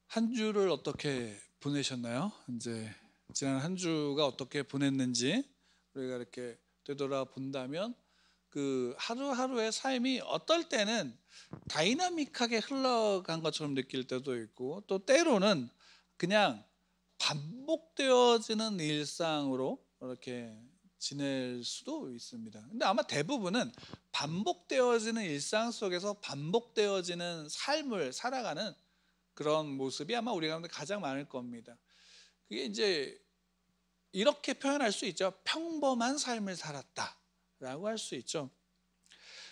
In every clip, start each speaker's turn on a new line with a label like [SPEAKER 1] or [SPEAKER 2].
[SPEAKER 1] 한 주를 어떻게 보내셨나요? 이제 지난 한 주가 어떻게 보냈는지 우리가 이렇게 되돌아본다면 그 하루하루의 삶이 어떨 때는 다이나믹하게 흘러간 것처럼 느낄 때도 있고, 또 때로는 그냥 반복되어지는 일상으로 이렇게 지낼 수도 있습니다. 근데 아마 대부분은 반복되어지는 일상 속에서 반복되어지는 삶을 살아가는 그런 모습이 아마 우리 가운데 가장 많을 겁니다. 그게 이제 이렇게 표현할 수 있죠. 평범한 삶을 살았다라고 할 수 있죠.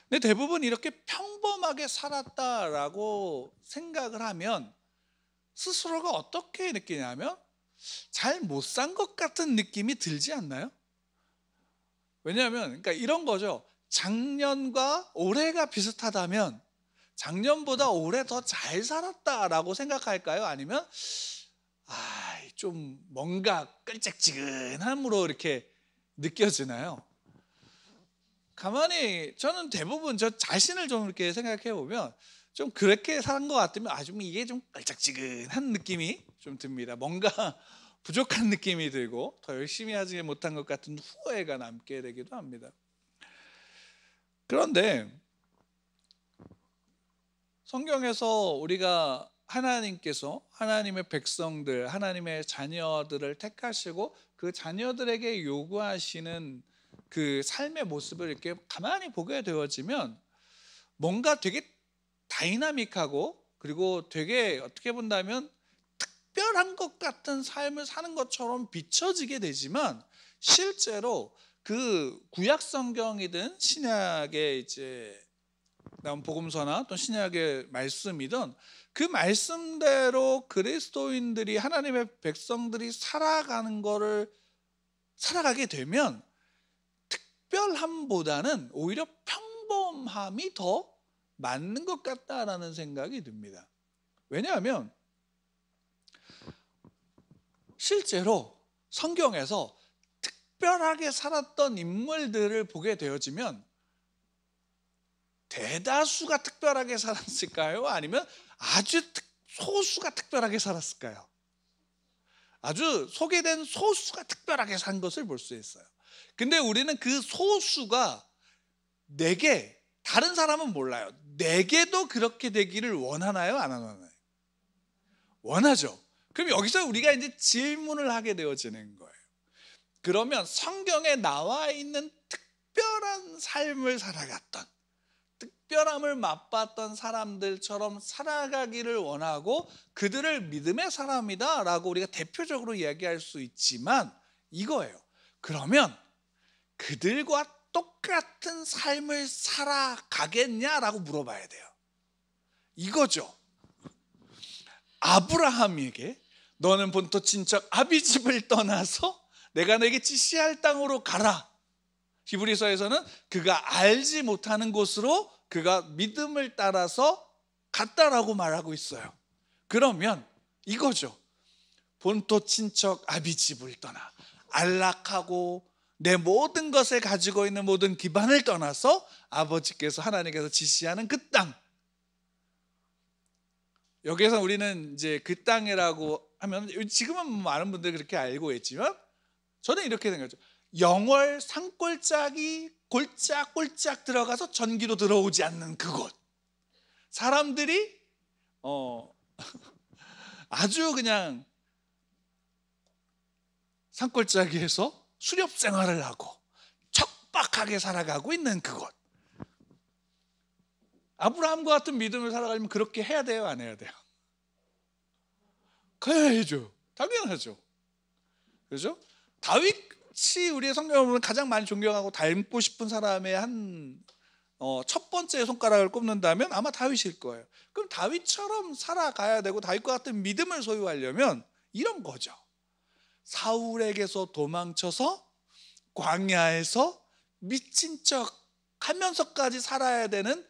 [SPEAKER 1] 근데 대부분 이렇게 평범하게 살았다라고 생각을 하면 스스로가 어떻게 느끼냐면 잘 못 산 것 같은 느낌이 들지 않나요? 왜냐하면 그러니까 이런 거죠. 작년과 올해가 비슷하다면 작년보다 올해 더 잘 살았다라고 생각할까요? 아니면 좀 뭔가 끌짝지근함으로 이렇게 느껴지나요? 가만히 저는 대부분 저 자신을 좀 이렇게 생각해 보면 좀 그렇게 산 것 같으면 좀 이게 좀 끌짝지근한 느낌이 좀 듭니다. 뭔가 부족한 느낌이 들고 더 열심히 하지 못한 것 같은 후회가 남게 되기도 합니다. 그런데 성경에서 우리가 하나님께서 하나님의 백성들, 하나님의 자녀들을 택하시고 그 자녀들에게 요구하시는 그 삶의 모습을 이렇게 가만히 보게 되어지면 뭔가 되게 다이나믹하고, 그리고 되게 어떻게 본다면 특별한 것 같은 삶을 사는 것처럼 비춰지게 되지만, 실제로 그 구약 성경이든 신약의 이제 나온 복음서나 또 신약의 말씀이든 그 말씀대로 그리스도인들이, 하나님의 백성들이 살아가게 되면 특별함보다는 오히려 평범함이 더 맞는 것 같다라는 생각이 듭니다. 왜냐하면 실제로 성경에서 특별하게 살았던 인물들을 보게 되어지면 대다수가 특별하게 살았을까요? 아니면 아주 소수가 특별하게 살았을까요? 아주 소개된 소수가 특별하게 산 것을 볼 수 있어요. 근데 우리는 그 소수가 내게, 다른 사람은 몰라요. 내게도 그렇게 되기를 원하나요? 안 원하나요? 원하죠. 그럼 여기서 우리가 이제 질문을 하게 되어지는 거예요. 그러면 성경에 나와 있는 특별한 삶을 살아갔던, 특별함을 맛봤던 사람들처럼 살아가기를 원하고 그들을 믿음의 사람이다 라고 우리가 대표적으로 이야기할 수 있지만, 이거예요. 그러면 그들과 똑같은 삶을 살아가겠냐라고 물어봐야 돼요. 이거죠. 아브라함에게 너는 본토 친척 아비집을 떠나서 내가 너에게 지시할 땅으로 가라. 히브리서에서는 그가 알지 못하는 곳으로 그가 믿음을 따라서 갔다라고 말하고 있어요. 그러면 이거죠. 본토 친척 아비집을 떠나, 안락하고 내 모든 것을 가지고 있는 모든 기반을 떠나서 아버지께서, 하나님께서 지시하는 그 땅. 여기에서 우리는 이제 그 땅이라고 하면 지금은 많은 분들이 그렇게 알고 있지만 저는 이렇게 생각하죠. 영월 산골짜기 골짜골짝 들어가서 전기도 들어오지 않는 그곳. 사람들이 아주 그냥 산골짜기에서 수렵 생활을 하고 척박하게 살아가고 있는 그곳. 아브라함과 같은 믿음을 살아가려면 그렇게 해야 돼요, 안 해야 돼요? 해야죠. 당연하죠. 그렇죠? 다윗이 우리의 성경을 보면 가장 많이 존경하고 닮고 싶은 사람의 첫 번째 손가락을 꼽는다면 아마 다윗일 거예요. 그럼 다윗처럼 살아가야 되고 다윗과 같은 믿음을 소유하려면 이런 거죠. 사울에게서 도망쳐서 광야에서 미친 척 하면서까지 살아야 되는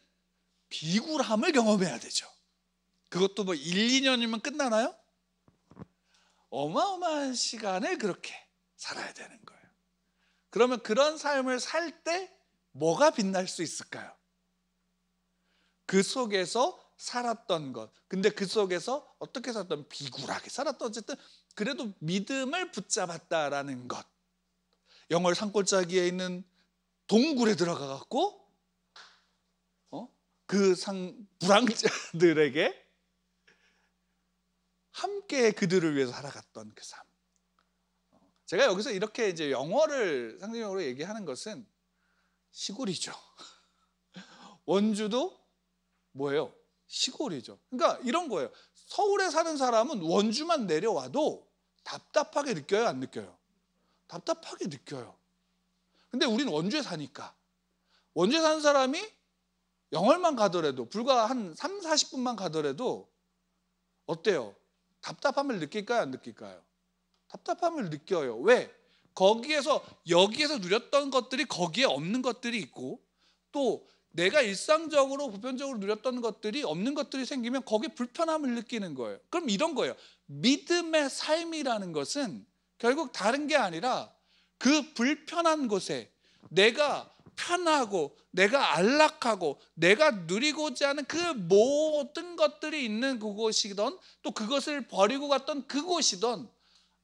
[SPEAKER 1] 비굴함을 경험해야 되죠. 그것도 뭐 1, 2년이면 끝나나요? 어마어마한 시간을 그렇게 살아야 되는 거예요. 그러면 그런 삶을 살 때 뭐가 빛날 수 있을까요? 그 속에서 살았던 것. 근데 그 속에서 어떻게 살았던, 비굴하게 살았던, 어쨌든 그래도 믿음을 붙잡았다라는 것. 영월 산골짜기에 있는 동굴에 들어가 갖고 그 불황자들에게 함께 그들을 위해서 살아갔던 그 삶. 제가 여기서 이렇게 이제 영월을 상징적으로 얘기하는 것은 시골이죠. 원주도 뭐예요? 시골이죠. 그러니까 이런 거예요. 서울에 사는 사람은 원주만 내려와도 답답하게 느껴요, 안 느껴요? 답답하게 느껴요. 근데 우리는 원주에 사니까, 원주에 사는 사람이 영월만 가더라도, 불과 한 3, 40분만 가더라도 어때요? 답답함을 느낄까요, 안 느낄까요? 답답함을 느껴요. 왜? 거기에서, 여기에서 누렸던 것들이 거기에 없는 것들이 있고, 또 내가 일상적으로 보편적으로 누렸던 것들이 없는 것들이 생기면 거기에 불편함을 느끼는 거예요. 그럼 이런 거예요. 믿음의 삶이라는 것은 결국 다른 게 아니라 그 불편한 곳에 내가 편하고 내가 안락하고 내가 누리고자 하는 그 모든 것들이 있는 그곳이던, 또 그것을 버리고 갔던 그곳이던,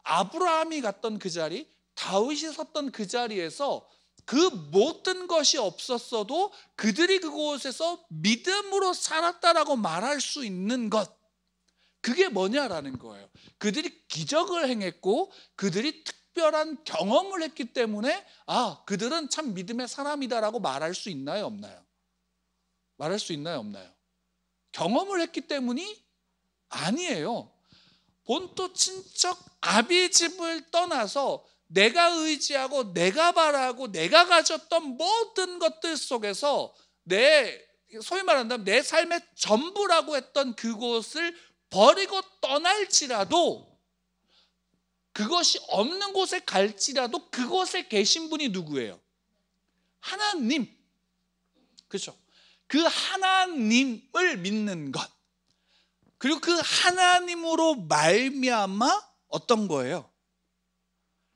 [SPEAKER 1] 아브라함이 갔던 그 자리, 다윗이 섰던 그 자리에서 그 모든 것이 없었어도 그들이 그곳에서 믿음으로 살았다라고 말할 수 있는 것, 그게 뭐냐라는 거예요. 그들이 기적을 행했고 그들이 특별한 경험을 했기 때문에 그들은 참 믿음의 사람이다라고 말할 수 있나요, 없나요? 말할 수 있나요, 없나요? 경험을 했기 때문이 아니에요. 본토 친척 아비집을 떠나서 내가 의지하고 내가 바라고 내가 가졌던 모든 것들 속에서 소위 말한다면 내 삶의 전부라고 했던 그곳을 버리고 떠날지라도, 그것이 없는 곳에 갈지라도 그곳에 계신 분이 누구예요? 하나님. 그렇죠? 그 하나님을 믿는 것, 그리고 그 하나님으로 말미암아 어떤 거예요?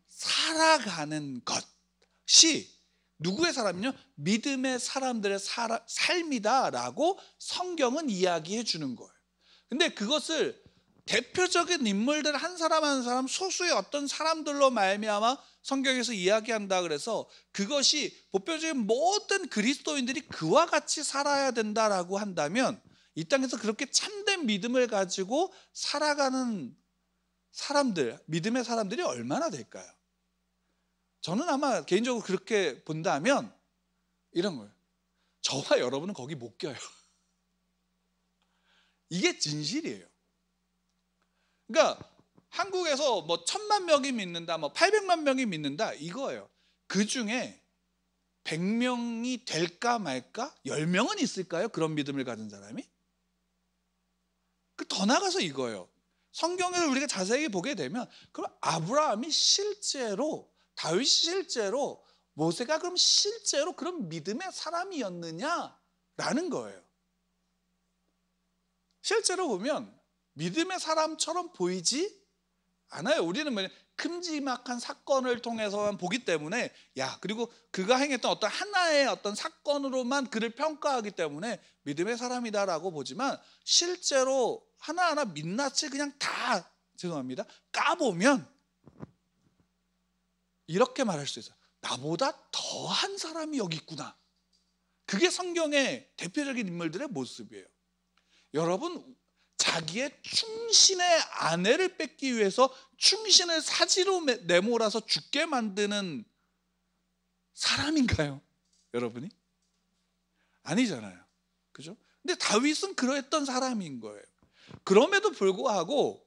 [SPEAKER 1] 살아가는 것이 누구의 사람이요? 믿음의 사람들의 삶이다라고 성경은 이야기해 주는 거예요. 근데 그것을 대표적인 인물들 한 사람 한 사람, 소수의 어떤 사람들로 말미암아 성경에서 이야기한다 그래서 그것이 보편적인 모든 그리스도인들이 그와 같이 살아야 된다라고 한다면, 이 땅에서 그렇게 참된 믿음을 가지고 살아가는 사람들, 믿음의 사람들이 얼마나 될까요? 저는 아마 개인적으로 그렇게 본다면 이런 거예요. 저와 여러분은 거기 못 껴요. 이게 진실이에요. 그러니까 한국에서 뭐 1,000만 명이 믿는다, 뭐 800만 명이 믿는다, 이거예요. 그 중에 100명이 될까 말까? 10명은 있을까요? 그런 믿음을 가진 사람이? 더 나가서 이거예요. 성경을 우리가 자세히 보게 되면, 그럼 아브라함이 실제로, 다윗이 실제로, 모세가 그럼 실제로 그런 믿음의 사람이었느냐라는 거예요. 실제로 보면 믿음의 사람처럼 보이지 않아요. 우리는 큼지막한 사건을 통해서만 보기 때문에, 그리고 그가 행했던 어떤 하나의 어떤 사건으로만 그를 평가하기 때문에 믿음의 사람이다라고 보지만, 실제로 하나하나 민낯을 그냥 다, 죄송합니다, 까보면 이렇게 말할 수 있어요. 나보다 더한 사람이 여기 있구나. 그게 성경의 대표적인 인물들의 모습이에요. 여러분, 자기의 충신의 아내를 뺏기 위해서 충신을 사지로 내몰아서 죽게 만드는 사람인가요? 여러분이? 아니잖아요. 그죠? 근데 다윗은 그러했던 사람인 거예요. 그럼에도 불구하고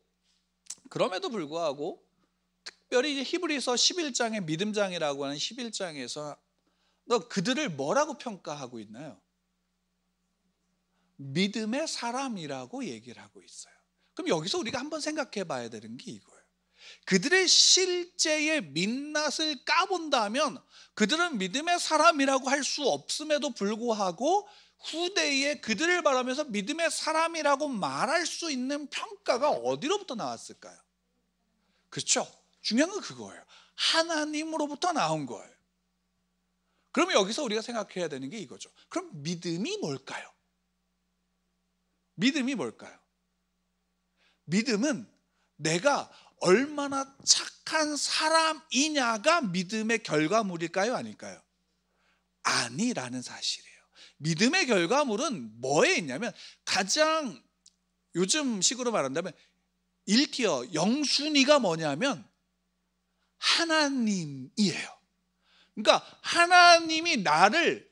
[SPEAKER 1] 특별히 이제 히브리서 11장의 믿음장이라고 하는 11장에서 그들을 뭐라고 평가하고 있나요? 믿음의 사람이라고 얘기를 하고 있어요. 그럼 여기서 우리가 한번 생각해 봐야 되는 게 이거예요. 그들의 실제의 민낯을 까본다면 그들은 믿음의 사람이라고 할 수 없음에도 불구하고 후대에 그들을 바라면서 믿음의 사람이라고 말할 수 있는 평가가 어디로부터 나왔을까요? 그렇죠? 중요한 건 그거예요. 하나님으로부터 나온 거예요. 그러면 여기서 우리가 생각해야 되는 게 이거죠. 그럼 믿음이 뭘까요? 믿음이 뭘까요? 믿음은 내가 얼마나 착한 사람이냐가 믿음의 결과물일까요? 아닐까요? 아니라는 사실이에요. 믿음의 결과물은 뭐에 있냐면 가장 요즘 식으로 말한다면 1티어 영순위가 뭐냐면 하나님이에요. 그러니까 하나님이 나를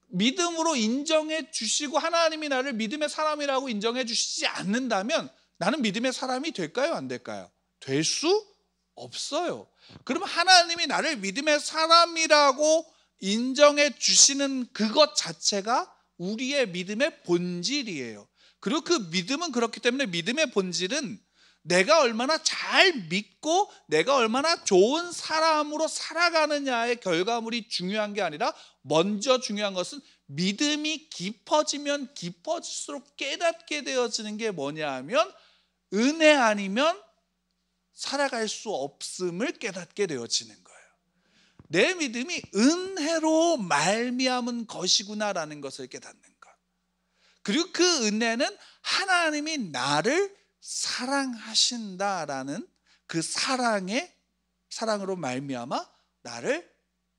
[SPEAKER 1] 믿음으로 인정해 주시고 하나님이 나를 믿음의 사람이라고 인정해 주시지 않는다면 나는 믿음의 사람이 될까요? 안 될까요? 될 수 없어요. 그러면 하나님이 나를 믿음의 사람이라고 인정해 주시는 그것 자체가 우리의 믿음의 본질이에요. 그리고 그 믿음은 그렇기 때문에 믿음의 본질은 내가 얼마나 잘 믿고 내가 얼마나 좋은 사람으로 살아가느냐의 결과물이 중요한 게 아니라 먼저 중요한 것은 믿음이 깊어지면 깊어질수록 깨닫게 되어지는 게 뭐냐 하면 은혜 아니면 살아갈 수 없음을 깨닫게 되어지는 거예요. 내 믿음이 은혜로 말미암은 것이구나라는 것을 깨닫는 것. 그리고 그 은혜는 하나님이 나를 사랑하신다라는 그 사랑으로 말미암아 나를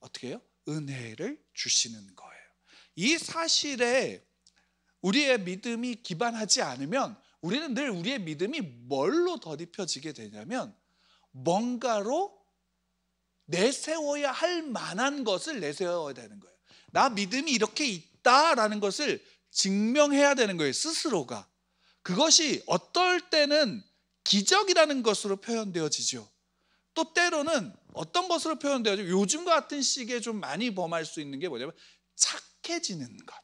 [SPEAKER 1] 어떻게 해요? 은혜를 주시는 거예요. 이 사실에 우리의 믿음이 기반하지 않으면 우리는 늘 우리의 믿음이 뭘로 더딥혀지게 되냐면 뭔가로 내세워야 할 만한 것을 내세워야 되는 거예요. 나 믿음이 이렇게 있다라는 것을 증명해야 되는 거예요. 스스로가. 그것이 어떨 때는 기적이라는 것으로 표현되어지죠. 또 때로는 어떤 것으로 표현되어지죠. 요즘 같은 시기에 좀 많이 범할 수 있는 게 뭐냐면 착해지는 것.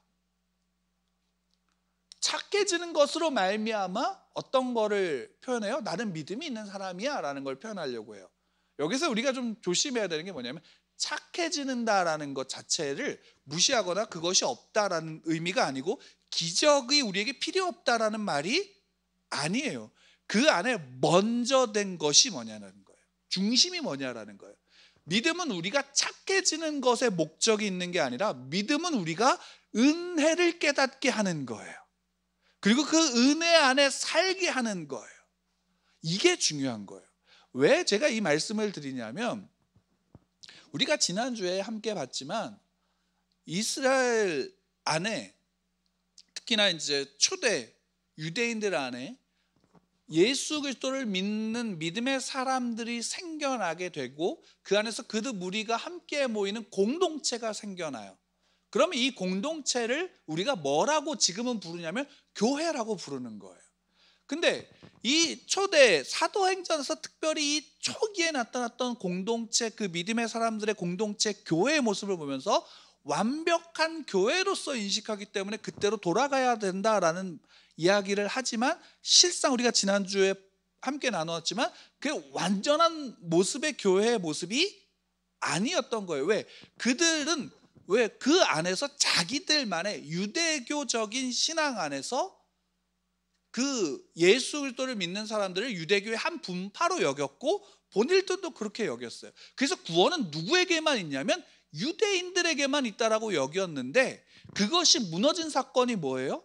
[SPEAKER 1] 착해지는 것으로 말미암아 어떤 거를 표현해요? 나는 믿음이 있는 사람이야 라는 걸 표현하려고 해요. 여기서 우리가 좀 조심해야 되는 게 뭐냐면 착해지는다라는 것 자체를 무시하거나 그것이 없다라는 의미가 아니고 기적이 우리에게 필요 없다라는 말이 아니에요. 그 안에 먼저 된 것이 뭐냐는 거예요. 중심이 뭐냐라는 거예요. 믿음은 우리가 착해지는 것에 목적이 있는 게 아니라 믿음은 우리가 은혜를 깨닫게 하는 거예요. 그리고 그 은혜 안에 살게 하는 거예요. 이게 중요한 거예요. 왜 제가 이 말씀을 드리냐면 우리가 지난주에 함께 봤지만 이스라엘 안에 특히나 이제 초대 유대인들 안에 예수 그리스도를 믿는 믿음의 사람들이 생겨나게 되고 그 안에서 그들 무리가 함께 모이는 공동체가 생겨나요. 그러면 이 공동체를 우리가 뭐라고 지금은 부르냐면 교회라고 부르는 거예요. 근데 이 초대 사도행전에서 특별히 이 초기에 나타났던 공동체, 그 믿음의 사람들의 공동체 교회의 모습을 보면서 완벽한 교회로서 인식하기 때문에 그때로 돌아가야 된다라는 이야기를 하지만 실상 우리가 지난주에 함께 나누었지만 그 완전한 모습의 교회의 모습이 아니었던 거예요. 왜? 그들은 왜 그 안에서 자기들만의 유대교적인 신앙 안에서 그 예수 그리스도를 믿는 사람들을 유대교의 한 분파로 여겼고 본인들도 그렇게 여겼어요. 그래서 구원은 누구에게만 있냐면 유대인들에게만 있다라고 여겼는데 그것이 무너진 사건이 뭐예요?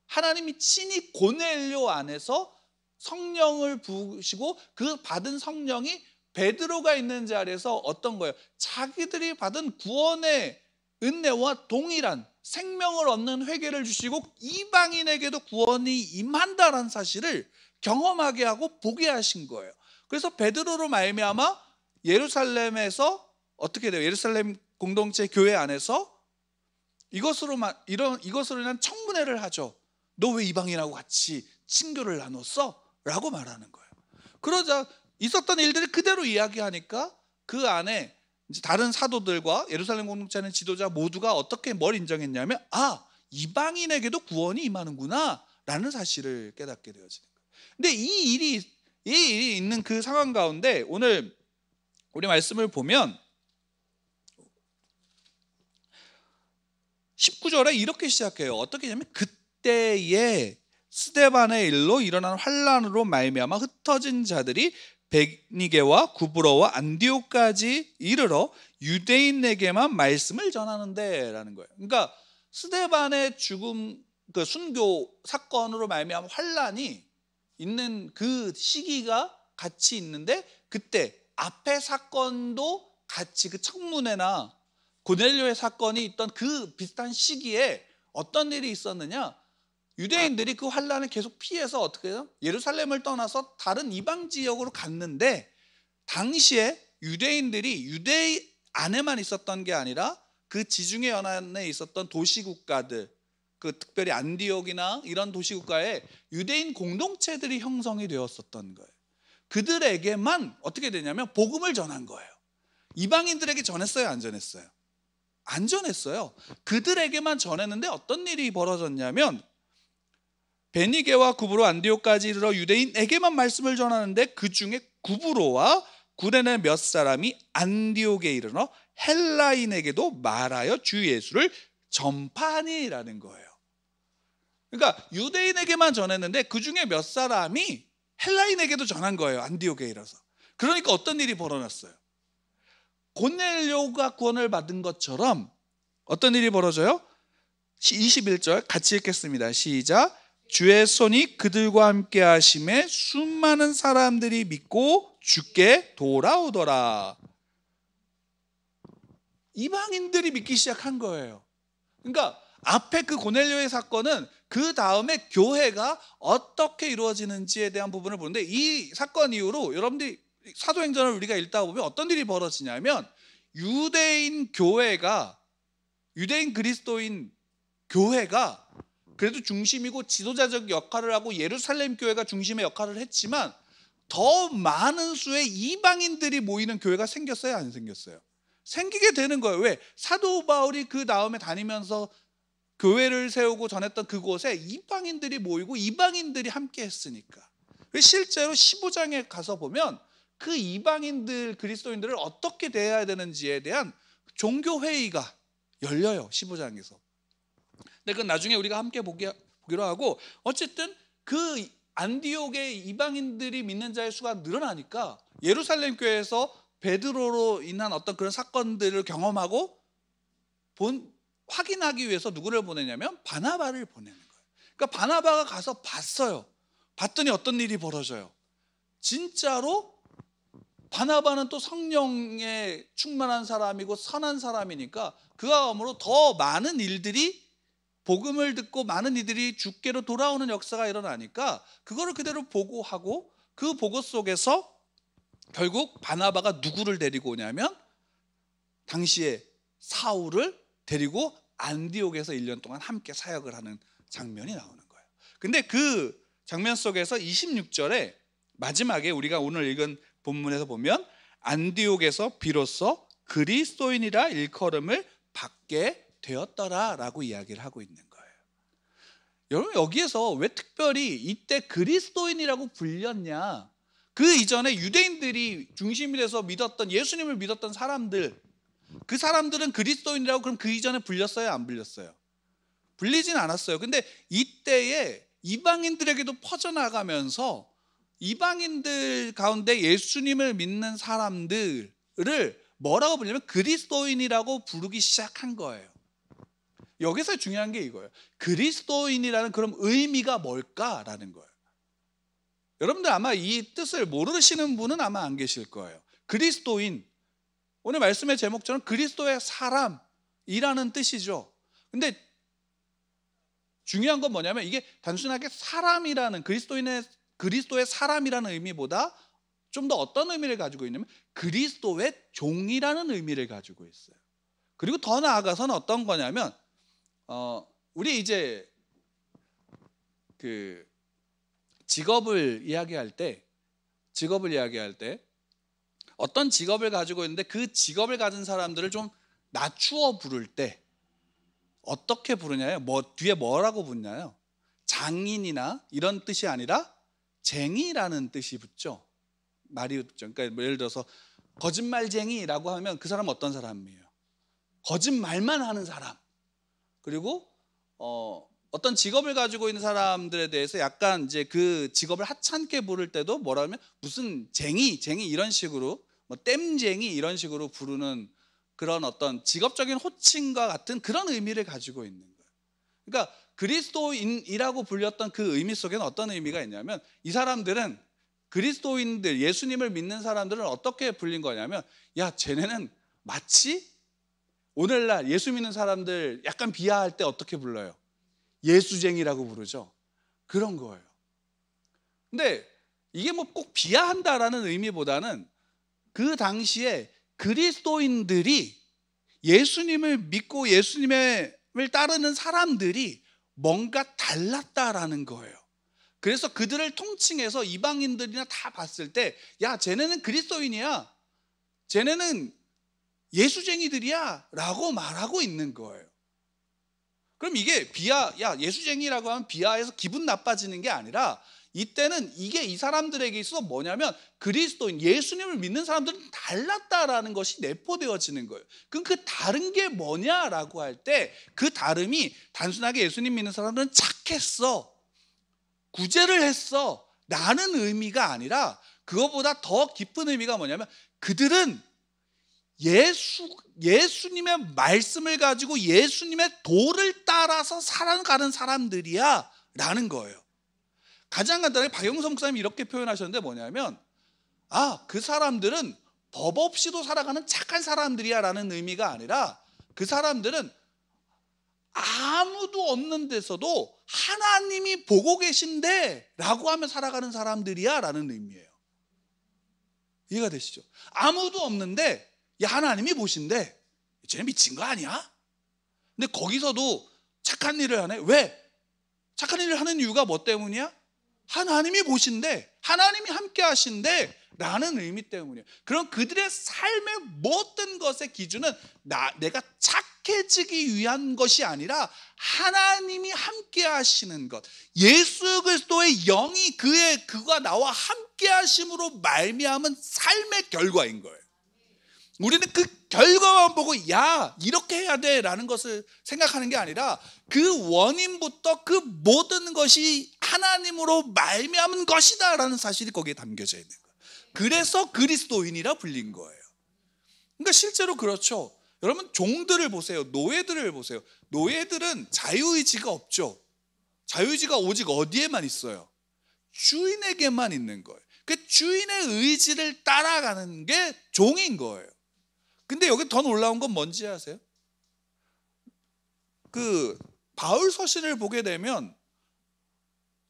[SPEAKER 1] 하나님이 친히 고넬료 안에서 성령을 부으시고 그 받은 성령이 베드로가 있는 자리에서 어떤 거예요? 자기들이 받은 구원의 은혜와 동일한 생명을 얻는 회개를 주시고 이방인에게도 구원이 임한다라는 사실을 경험하게 하고 보게 하신 거예요. 그래서 베드로로 말미암아 예루살렘에서 어떻게 돼요? 예루살렘 공동체 교회 안에서 이것으로 인한 청문회를 하죠. 너 왜 이방인하고 같이 친교를 나눴어? 라고 말하는 거예요. 그러자 있었던 일들을 그대로 이야기하니까 그 안에 이제 다른 사도들과 예루살렘 공동체의 지도자 모두가 어떻게 뭘 인정했냐면 이방인에게도 구원이 임하는구나 라는 사실을 깨닫게 되어지는 거예요. 근데 이 일이 있는 그 상황 가운데 오늘 우리 말씀을 보면 19절에 이렇게 시작해요. 어떻게 하냐면 그때에 스데반의 일로 일어난 환란으로 말미암아 흩어진 자들이 베니게와 구브로와 안디옥까지 이르러 유대인에게만 말씀을 전하는데 라는 거예요. 그러니까 스데반의 죽음 그 순교 사건으로 말미암은 환란이 있는 그 시기가 같이 있는데, 그때 앞에 사건도 같이 그 청문회나 고넬료의 사건이 있던 그 비슷한 시기에 어떤 일이 있었느냐, 유대인들이 그 환란을 계속 피해서 어떻게 해요? 예루살렘을 떠나서 다른 이방 지역으로 갔는데, 당시에 유대인들이 유대 안에만 있었던 게 아니라 그 지중해 연안에 있었던 도시국가들, 그 특별히 안디옥이나 이런 도시국가에 유대인 공동체들이 형성이 되었었던 거예요. 그들에게만 어떻게 되냐면 복음을 전한 거예요. 이방인들에게 전했어요, 안 전했어요? 안 전했어요. 그들에게만 전했는데 어떤 일이 벌어졌냐면, 베니게와 구브로 안디옥까지 이르러 유대인에게만 말씀을 전하는데 그 중에 구브로와 구레네 몇 사람이 안디옥에 이르러 헬라인에게도 말하여 주 예수를 전파하니라는 거예요. 그러니까 유대인에게만 전했는데 그 중에 몇 사람이 헬라인에게도 전한 거예요, 안디옥에 이르러서. 그러니까 어떤 일이 벌어졌어요? 고넬료가 구원을 받은 것처럼 어떤 일이 벌어져요? 21절 같이 읽겠습니다. 시작. 주의 손이 그들과 함께 하심에 수많은 사람들이 믿고 주께 돌아오더라. 이방인들이 믿기 시작한 거예요. 그러니까 앞에 그 고넬료의 사건은 그 다음에 교회가 어떻게 이루어지는지에 대한 부분을 보는데, 이 사건 이후로 여러분들이 사도행전을 우리가 읽다 보면 어떤 일이 벌어지냐면, 유대인 교회가, 유대인 그리스도인 교회가 그래도 중심이고 지도자적 역할을 하고 예루살렘 교회가 중심의 역할을 했지만, 더 많은 수의 이방인들이 모이는 교회가 생겼어요, 안 생겼어요? 생기게 되는 거예요. 왜? 사도 바울이 그 다음에 다니면서 교회를 세우고 전했던 그곳에 이방인들이 모이고 이방인들이 함께 했으니까. 실제로 15장에 가서 보면 그 이방인들, 그리스도인들을 어떻게 대해야 되는지에 대한 종교회의가 열려요, 15장에서. 근데 그건 나중에 우리가 함께 보기로 하고, 어쨌든 그 안디옥의 이방인들이 믿는 자의 수가 늘어나니까 예루살렘 교회에서 베드로로 인한 어떤 그런 사건들을 경험하고 확인하기 위해서 누구를 보내냐면 바나바를 보내는 거예요. 그러니까 바나바가 가서 봤어요. 봤더니 어떤 일이 벌어져요? 진짜로 바나바는 또 성령에 충만한 사람이고 선한 사람이니까 그가 함으로 더 많은 일들이, 복음을 듣고 많은 이들이 주께로 돌아오는 역사가 일어나니까 그거를 그대로 보고하고, 그 보고 속에서 결국 바나바가 누구를 데리고 오냐면 당시에 사울을 데리고 안디옥에서 1년 동안 함께 사역을 하는 장면이 나오는 거예요. 근데 그 장면 속에서 26절에 마지막에 우리가 오늘 읽은 본문에서 보면 안디옥에서 비로소 그리스도인이라 일컬음을 받게 되었더라라고 이야기를 하고 있는 거예요. 여러분, 여기에서 왜 특별히 이때 그리스도인이라고 불렸냐? 그 이전에 유대인들이 중심이 돼서 믿었던, 예수님을 믿었던 사람들, 그 사람들은 그리스도인이라고 그럼 그 이전에 불렸어요, 안 불렸어요? 불리진 않았어요. 근데 이때에 이방인들에게도 퍼져나가면서 이방인들 가운데 예수님을 믿는 사람들을 뭐라고 부르냐면 그리스도인이라고 부르기 시작한 거예요. 여기서 중요한 게 이거예요. 그리스도인이라는 그런 의미가 뭘까라는 거예요. 여러분들 아마 이 뜻을 모르시는 분은 아마 안 계실 거예요. 그리스도인, 오늘 말씀의 제목처럼 그리스도의 사람이라는 뜻이죠. 근데 중요한 건 뭐냐면 이게 단순하게 사람이라는, 그리스도의 사람이라는 의미보다 좀 더 어떤 의미를 가지고 있냐면 그리스도의 종이라는 의미를 가지고 있어요. 그리고 더 나아가서는 어떤 거냐면 우리 이제 그 직업을 이야기할 때 어떤 직업을 가지고 있는데 그 직업을 가진 사람들을 좀 낮추어 부를 때 어떻게 부르냐요? 뒤에 뭐라고 붙나요? 장인이나 이런 뜻이 아니라 쟁이라는 뜻이 붙죠. 말이 붙죠. 그러니까 예를 들어서 거짓말쟁이라고 하면 그 사람은 어떤 사람이에요? 거짓말만 하는 사람. 그리고 어떤 직업을 가지고 있는 사람들에 대해서 약간 이제 그 직업을 하찮게 부를 때도 뭐라 하면 무슨 쟁이 이런 식으로, 뭐 땜쟁이 이런 식으로 부르는 그런 어떤 직업적인 호칭과 같은 그런 의미를 가지고 있는 거예요. 그러니까 그리스도인이라고 불렸던 그 의미 속에는 어떤 의미가 있냐면, 이 사람들은 그리스도인들, 예수님을 믿는 사람들은 어떻게 불린 거냐면, 야, 쟤네는 마치 오늘날 예수 믿는 사람들 약간 비하할 때 어떻게 불러요? 예수쟁이라고 부르죠. 그런 거예요. 근데 이게 뭐 꼭 비하한다라는 의미보다는 그 당시에 그리스도인들이, 예수님을 믿고 예수님을 따르는 사람들이 뭔가 달랐다라는 거예요. 그래서 그들을 통칭해서 이방인들이나 다 봤을 때, 야, 쟤네는 그리스도인이야, 쟤네는 예수쟁이들이야 라고 말하고 있는 거예요. 그럼 이게 비하, 야, 예수쟁이라고 하면 비하해서 기분 나빠지는 게 아니라, 이때는 이게 이 사람들에게 있어서 뭐냐면, 그리스도인, 예수님을 믿는 사람들은 달랐다라는 것이 내포되어지는 거예요. 그럼 그 다른 게 뭐냐라고 할 때, 그 다름이 단순하게 예수님 믿는 사람들은 착했어, 구제를 했어 라는 의미가 아니라, 그거보다 더 깊은 의미가 뭐냐면, 그들은 예수님의 말씀을 가지고 예수님의 도를 따라서 살아가는 사람들이야 라는 거예요. 가장 간단하게 박영선 목사님이 이렇게 표현하셨는데 뭐냐면, 그 사람들은 법 없이도 살아가는 착한 사람들이야 라는 의미가 아니라, 그 사람들은 아무도 없는 데서도 하나님이 보고 계신데 라고 하며 살아가는 사람들이야 라는 의미예요. 이해가 되시죠? 아무도 없는데, 야, 하나님이 보신대, 쟤네 미친 거 아니야? 근데 거기서도 착한 일을 하네. 왜? 착한 일을 하는 이유가 뭐 때문이야? 하나님이 보신대, 하나님이 함께 하신대 라는 의미 때문이에요. 그럼 그들의 삶의 모든 것의 기준은 내가 착해지기 위한 것이 아니라 하나님이 함께 하시는 것, 예수 그리스도의 영이 그가 나와 함께 하심으로 말미암은 삶의 결과인 거예요. 우리는 그 결과만 보고 야, 이렇게 해야 돼 라는 것을 생각하는 게 아니라, 그 원인부터 그 모든 것이 하나님으로 말미암은 것이다 라는 사실이 거기에 담겨져 있는 거예요. 그래서 그리스도인이라 불린 거예요. 그러니까 실제로 그렇죠. 여러분, 종들을 보세요. 노예들을 보세요. 노예들은 자유의지가 없죠. 자유의지가 오직 어디에만 있어요? 주인에게만 있는 거예요. 그 주인의 의지를 따라가는 게 종인 거예요. 근데 여기 더 놀라운 건 뭔지 아세요? 그 바울 서신을 보게 되면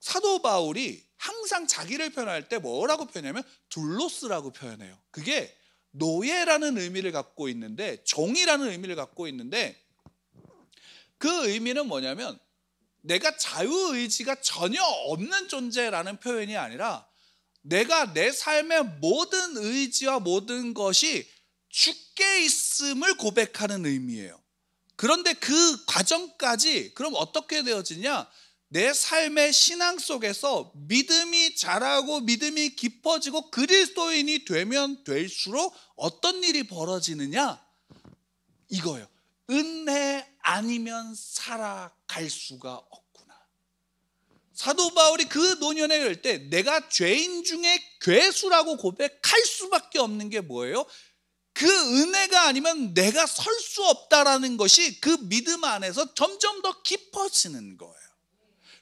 [SPEAKER 1] 사도 바울이 항상 자기를 표현할 때 뭐라고 표현하냐면 둘로스라고 표현해요. 그게 노예라는 의미를 갖고 있는데, 종이라는 의미를 갖고 있는데, 그 의미는 뭐냐면 내가 자유의지가 전혀 없는 존재라는 표현이 아니라, 내가 내 삶의 모든 의지와 모든 것이 주께 있음을 고백하는 의미예요. 그런데 그 과정까지 그럼 어떻게 되어지냐? 내 삶의 신앙 속에서 믿음이 자라고 믿음이 깊어지고 그리스도인이 되면 될수록 어떤 일이 벌어지느냐? 이거예요. 은혜 아니면 살아갈 수가 없구나. 사도 바울이 그 노년에 이를 때 내가 죄인 중에 괴수라고 고백할 수밖에 없는 게 뭐예요? 그 은혜가 아니면 내가 설 수 없다라는 것이 그 믿음 안에서 점점 더 깊어지는 거예요.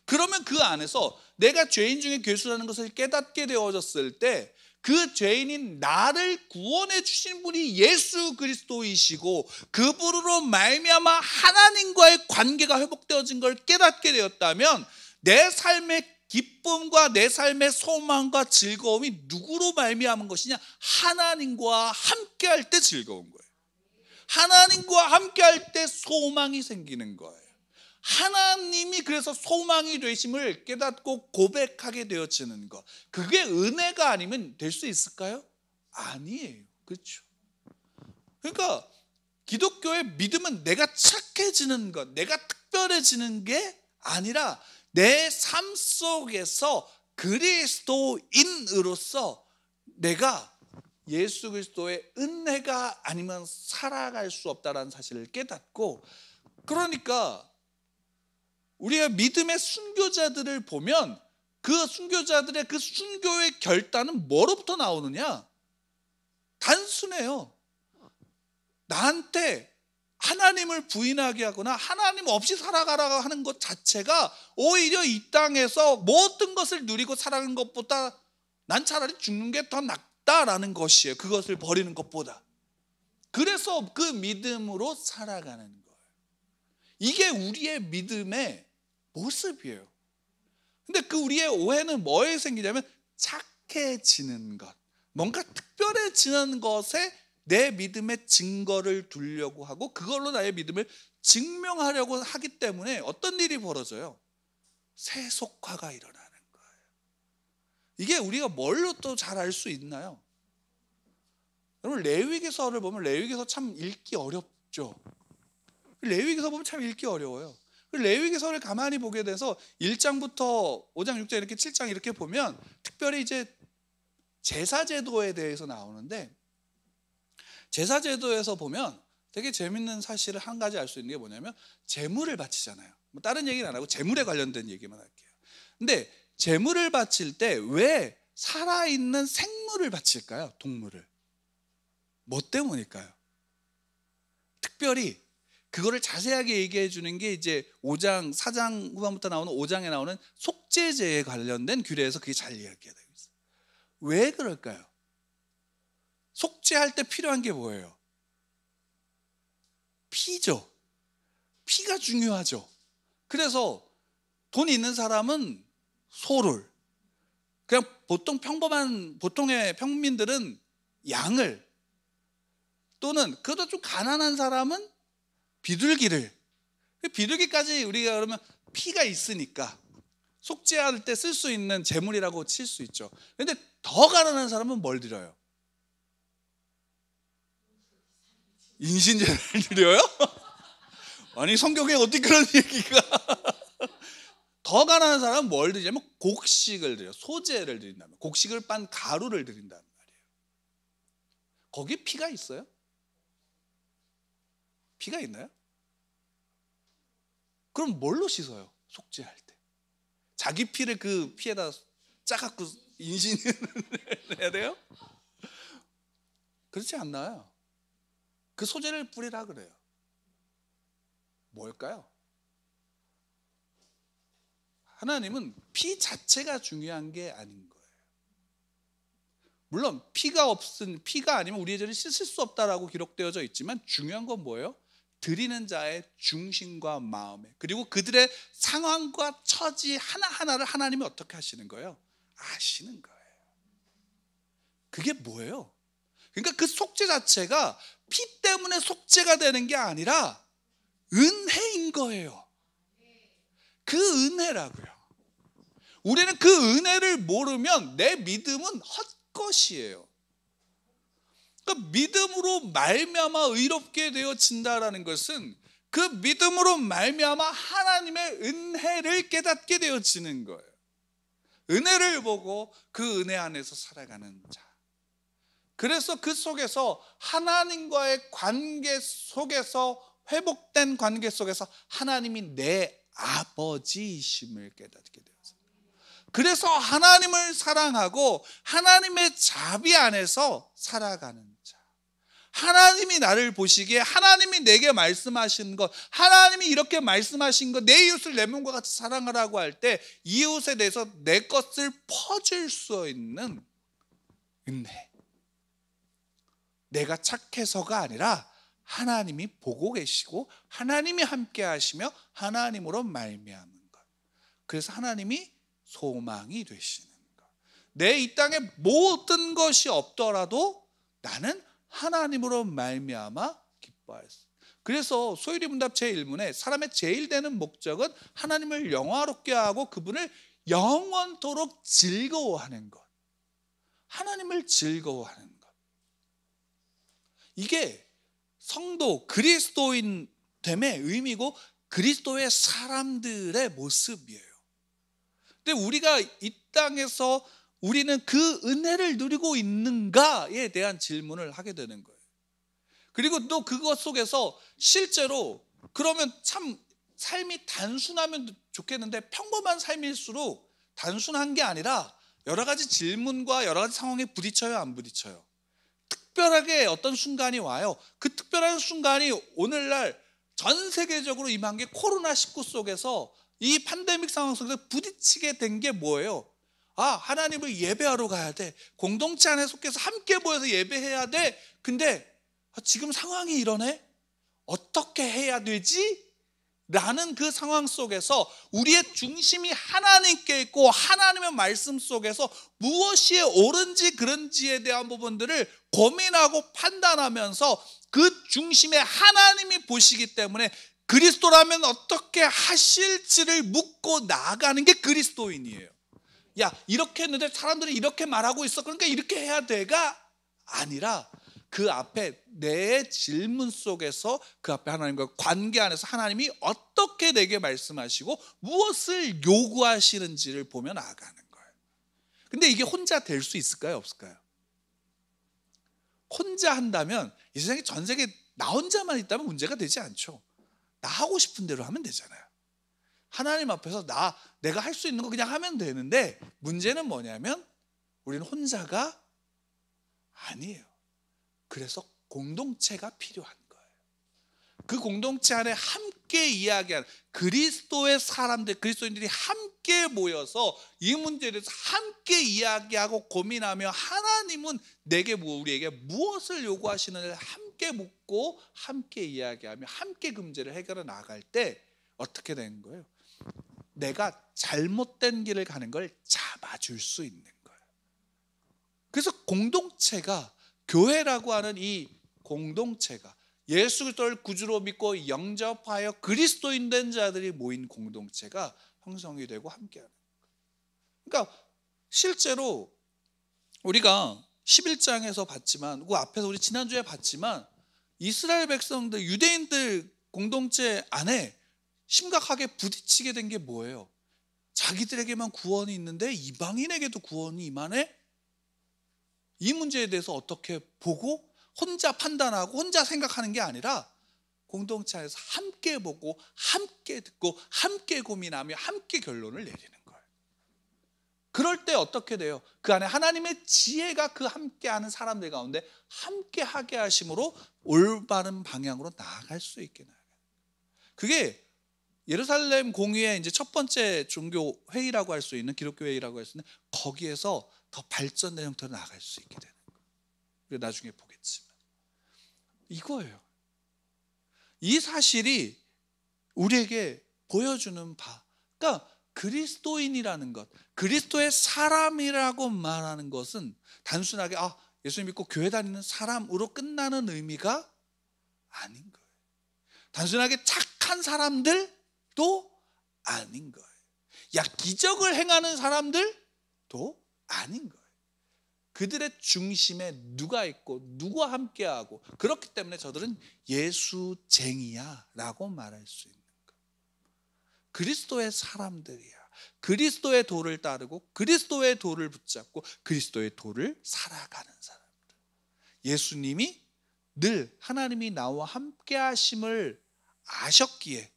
[SPEAKER 1] 그러면 그 안에서 내가 죄인 중에 괴수라는 것을 깨닫게 되어졌을 때, 그 죄인인 나를 구원해 주신 분이 예수 그리스도이시고 그분으로 말미암아 하나님과의 관계가 회복되어진 걸 깨닫게 되었다면, 내 삶의 기쁨과 내 삶의 소망과 즐거움이 누구로 말미암은 것이냐? 하나님과 함께할 때 즐거운 거예요. 하나님과 함께할 때 소망이 생기는 거예요. 하나님이 그래서 소망이 되심을 깨닫고 고백하게 되어지는 것, 그게 은혜가 아니면 될 수 있을까요? 아니에요. 그렇죠? 그러니까 기독교의 믿음은 내가 착해지는 것, 내가 특별해지는 게 아니라 내 삶 속에서 그리스도인으로서 내가 예수 그리스도의 은혜가 아니면 살아갈 수 없다는 사실을 깨닫고, 그러니까 우리가 믿음의 순교자들을 보면 그 순교자들의 그 순교의 결단은 뭐로부터 나오느냐? 단순해요. 나한테 하나님을 부인하게 하거나 하나님 없이 살아가라고 하는 것 자체가 오히려 이 땅에서 모든 것을 누리고 살아가는 것보다 난 차라리 죽는 게 더 낫다라는 것이에요. 그것을 버리는 것보다. 그래서 그 믿음으로 살아가는 거예요. 이게 우리의 믿음의 모습이에요. 근데 그 우리의 오해는 뭐에 생기냐면 착해지는 것, 뭔가 특별해지는 것에 내 믿음의 증거를 두려고 하고 그걸로 나의 믿음을 증명하려고 하기 때문에 어떤 일이 벌어져요? 세속화가 일어나는 거예요. 이게 우리가 뭘로 또 잘 알 수 있나요? 여러분, 레위기서를 보면 레위기서 참 읽기 어렵죠. 레위기서 보면 참 읽기 어려워요. 레위기서를 가만히 보게 돼서 1장부터 5장, 6장 이렇게 7장 이렇게 보면 특별히 이제 제사제도에 대해서 나오는데, 제사제도에서 보면 되게 재밌는 사실을 한 가지 알 수 있는 게 뭐냐면 제물을 바치잖아요. 뭐 다른 얘기는 안 하고 제물에 관련된 얘기만 할게요. 근데 제물을 바칠 때 왜 살아있는 생물을 바칠까요? 동물을. 뭐 때문일까요? 특별히 그거를 자세하게 얘기해 주는 게 이제 5장, 4장 후반부터 나오는 5장에 나오는 속죄제에 관련된 규례에서 그게 잘 이야기가 되고 있어요. 왜 그럴까요? 속죄할 때 필요한 게 뭐예요? 피죠. 피가 중요하죠. 그래서 돈 있는 사람은 소를, 그냥 보통의 평민들은 양을, 또는 그것도 좀 가난한 사람은 비둘기를. 비둘기까지 우리가 그러면 피가 있으니까 속죄할 때 쓸 수 있는 제물이라고 칠 수 있죠. 그런데 더 가난한 사람은 뭘 드려요? 인신제를 드려요? 아니, 성경에 어떻게 그런 얘기가. 더 가난한 사람은 뭘 드리냐면 곡식을 드려요. 소재를 드린다면, 곡식을 빤 가루를 드린다는 말이에요. 거기 피가 있어요? 피가 있나요? 그럼 뭘로 씻어요? 속죄할 때 자기 피를 그 피에다 짜갖고 인신을 해야 돼요? 그렇지 않나요? 그 소재를 뿌리라 그래요. 뭘까요? 하나님은 피 자체가 중요한 게 아닌 거예요. 물론 피가 아니면 우리의 죄를 씻을 수 없다라고 기록되어져 있지만 중요한 건 뭐예요? 드리는 자의 중심과 마음에, 그리고 그들의 상황과 처지 하나하나를 하나님이 어떻게 하시는 거예요? 아시는 거예요. 그게 뭐예요? 그러니까 그 속죄 자체가 피 때문에 속죄가 되는 게 아니라 은혜인 거예요. 그 은혜라고요. 우리는 그 은혜를 모르면 내 믿음은 헛것이에요. 그러니까 믿음으로 말미암아 의롭게 되어진다라는 것은 그 믿음으로 말미암아 하나님의 은혜를 깨닫게 되어지는 거예요. 은혜를 보고 그 은혜 안에서 살아가는 자. 그래서 그 속에서 하나님과의 관계 속에서, 회복된 관계 속에서 하나님이 내 아버지이심을 깨닫게 되었어요. 그래서 하나님을 사랑하고 하나님의 자비 안에서 살아가는 자. 하나님이 나를 보시기에 하나님이 내게 말씀하신 것, 하나님이 이렇게 말씀하신 것, 내 이웃을 내 몸과 같이 사랑하라고 할 때 이웃에 대해서 내 것을 퍼줄 수 있는 은혜. 내가 착해서가 아니라 하나님이 보고 계시고 하나님이 함께 하시며 하나님으로 말미암은 것. 그래서 하나님이 소망이 되시는 것. 내 이 땅에 모든 것이 없더라도 나는 하나님으로 말미암아 기뻐하였어. 그래서 소유리 문답 제1문에 사람의 제일 되는 목적은 하나님을 영화롭게 하고 그분을 영원토록 즐거워하는 것. 하나님을 즐거워하는 것. 이게 성도, 그리스도인 됨의 의미고 그리스도의 사람들의 모습이에요. 근데 우리가 이 땅에서 우리는 그 은혜를 누리고 있는가에 대한 질문을 하게 되는 거예요. 그리고 또 그것 속에서 실제로 그러면 참 삶이 단순하면 좋겠는데 평범한 삶일수록 단순한 게 아니라 여러 가지 질문과 여러 가지 상황에 부딪혀요, 안 부딪혀요? 특별하게 어떤 순간이 와요. 그 특별한 순간이 오늘날 전 세계적으로 임한 게 코로나19 속에서 이 팬데믹 상황 속에서 부딪히게 된 게 뭐예요? 하나님을 예배하러 가야 돼. 공동체 안에 속해서 함께 모여서 예배해야 돼. 근데 지금 상황이 이러네? 어떻게 해야 되지? 라는 그 상황 속에서 우리의 중심이 하나님께 있고 하나님의 말씀 속에서 무엇이 옳은지 그른지에 대한 부분들을 고민하고 판단하면서 그 중심에 하나님이 보시기 때문에 그리스도라면 어떻게 하실지를 묻고 나아가는 게 그리스도인이에요. 야, 이렇게 했는데 사람들이 이렇게 말하고 있어, 그러니까 이렇게 해야 돼가 아니라 그 앞에 내 질문 속에서 그 앞에 하나님과 관계 안에서 하나님이 어떻게 내게 말씀하시고 무엇을 요구하시는지를 보며 나아가는 거예요. 근데 이게 혼자 될 수 있을까요? 없을까요? 혼자 한다면 이 세상에 전 세계 나 혼자만 있다면 문제가 되지 않죠. 나 하고 싶은 대로 하면 되잖아요. 하나님 앞에서 내가 할 수 있는 거 그냥 하면 되는데 문제는 뭐냐면 우리는 혼자가 아니에요. 그래서 공동체가 필요한 거예요. 그 공동체 안에 함께 이야기하는 그리스도의 사람들, 그리스도인들이 함께 모여서 이 문제에 대해서 함께 이야기하고 고민하며 하나님은 우리에게 무엇을 요구하시는지를 함께 묻고 함께 이야기하며 함께 그 문제를 해결해 나갈 때 어떻게 되는 거예요? 내가 잘못된 길을 가는 걸 잡아줄 수 있는 거예요. 그래서 공동체가, 교회라고 하는 이 공동체가 예수 그리스도를 구주로 믿고 영접하여 그리스도인 된 자들이 모인 공동체가 형성이 되고 함께하는 거예요. 그러니까 실제로 우리가 11장에서 봤지만, 그 앞에서 우리 지난주에 봤지만 이스라엘 백성들, 유대인들 공동체 안에 심각하게 부딪히게 된 게 뭐예요? 자기들에게만 구원이 있는데 이방인에게도 구원이 임하네? 이 문제에 대해서 어떻게 보고 혼자 판단하고 혼자 생각하는 게 아니라 공동체 안에서 함께 보고 함께 듣고 함께 고민하며 함께 결론을 내리는 거예요. 그럴 때 어떻게 돼요? 그 안에 하나님의 지혜가 그 함께하는 사람들 가운데 함께하게 하심으로 올바른 방향으로 나아갈 수 있게 나아가요. 그게 예루살렘 공의의 이제 첫 번째 종교 회의라고 할 수 있는, 기독교 회의라고 할 수 있는, 거기에서 더 발전된 형태로 나아갈 수 있게 되는 거예요. 우리가 나중에 보겠지만 이거예요. 이 사실이 우리에게 보여주는 바, 그러니까 그리스도인이라는 것, 그리스도의 사람이라고 말하는 것은 단순하게 예수 믿고 교회 다니는 사람으로 끝나는 의미가 아닌 거예요. 단순하게 착한 사람들도 아닌 거예요. 기적을 행하는 사람들도 아닌 거예요. 그들의 중심에 누가 있고 누구와 함께하고, 그렇기 때문에 저들은 예수쟁이야 라고 말할 수 있는 거예요. 그리스도의 사람들이야. 그리스도의 도를 따르고 그리스도의 도를 붙잡고 그리스도의 도를 살아가는 사람들. 예수님이 늘 하나님이 나와 함께 하심을 아셨기에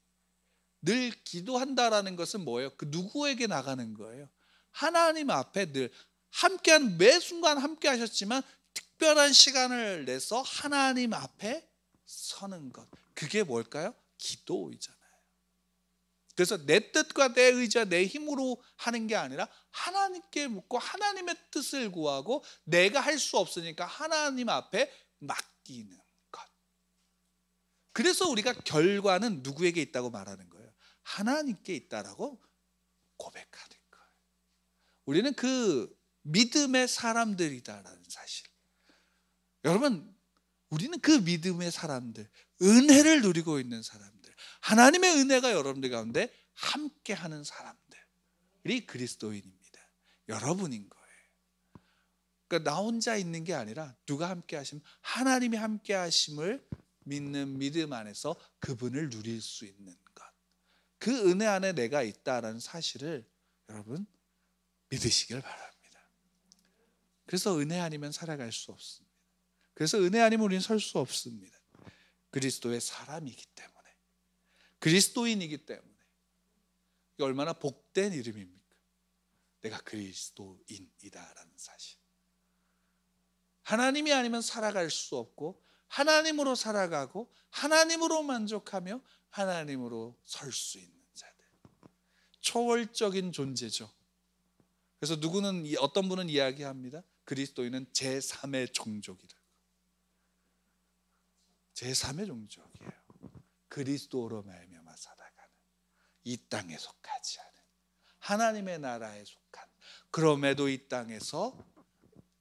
[SPEAKER 1] 늘 기도한다라는 것은 뭐예요? 그 누구에게 나가는 거예요? 하나님 앞에 늘 함께한, 매 순간 함께 하셨지만 특별한 시간을 내서 하나님 앞에 서는 것, 그게 뭘까요? 기도이잖아요. 그래서 내 뜻과 내 의지와 내 힘으로 하는 게 아니라 하나님께 묻고 하나님의 뜻을 구하고 내가 할 수 없으니까 하나님 앞에 맡기는 것. 그래서 우리가 결과는 누구에게 있다고 말하는 거예요? 하나님께 있다라고 고백하는 거예요. 우리는 그 믿음의 사람들이다라는 사실. 여러분, 우리는 그 믿음의 사람들, 은혜를 누리고 있는 사람들, 하나님의 은혜가 여러분들 가운데 함께하는 사람들이 그리스도인입니다. 여러분인 거예요. 그러니까 나 혼자 있는 게 아니라 누가 함께 하시면, 하나님이 함께 하심을 믿는 믿음 안에서 그분을 누릴 수 있는 것, 그 은혜 안에 내가 있다라는 사실을 여러분 믿으시길 바랍니다. 그래서 은혜 아니면 살아갈 수 없습니다. 그래서 은혜 아니면 우리는 설 수 없습니다. 그리스도의 사람이기 때문에, 그리스도인이기 때문에. 이게 얼마나 복된 이름입니까? 내가 그리스도인이다라는 사실. 하나님이 아니면 살아갈 수 없고 하나님으로 살아가고 하나님으로 만족하며 하나님으로 설 수 있는 자들. 초월적인 존재죠. 그래서 어떤 분은 이야기합니다. 그리스도인은 제3의 종족이라고. 제3의 종족이에요. 그리스도로 말미암아 살아가는, 이 땅에 속하지 않은, 하나님의 나라에 속한, 그럼에도 이 땅에서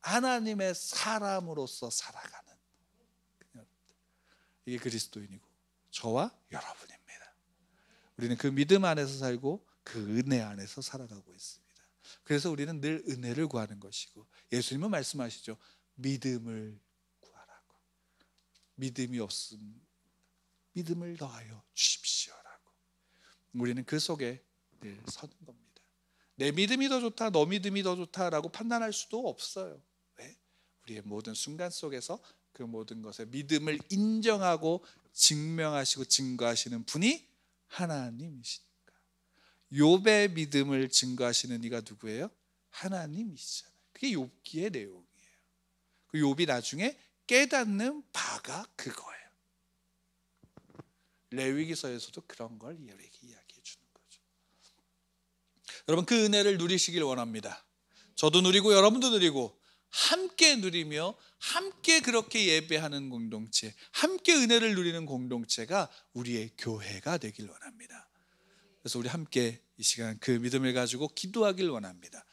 [SPEAKER 1] 하나님의 사람으로서 살아가는, 이게 그리스도인이고 저와 여러분입니다. 우리는 그 믿음 안에서 살고 그 은혜 안에서 살아가고 있습니다. 그래서 우리는 늘 은혜를 구하는 것이고, 예수님은 말씀하시죠. 믿음을 구하라고. 믿음이 없음 믿음을 더하여 주십시오라고. 우리는 그 속에 늘 서는 겁니다. 내 믿음이 더 좋다, 너 믿음이 더 좋다라고 판단할 수도 없어요. 왜? 우리의 모든 순간 속에서 그 모든 것에 믿음을 인정하고 증명하시고 증거하시는 분이 하나님이시니까. 욥의 믿음을 증거하시는 이가 누구예요? 하나님이시잖아요. 그게 욥기의 내용이에요. 그 욥이 나중에 깨닫는 바가 그거예요. 레위기서에서도 그런 걸 이야기해 주는 거죠. 여러분, 그 은혜를 누리시길 원합니다. 저도 누리고 여러분도 누리고 함께 누리며 함께 그렇게 예배하는 공동체, 함께 은혜를 누리는 공동체가 우리의 교회가 되길 원합니다. 그래서 우리 함께 이 시간 그 믿음을 가지고 기도하길 원합니다.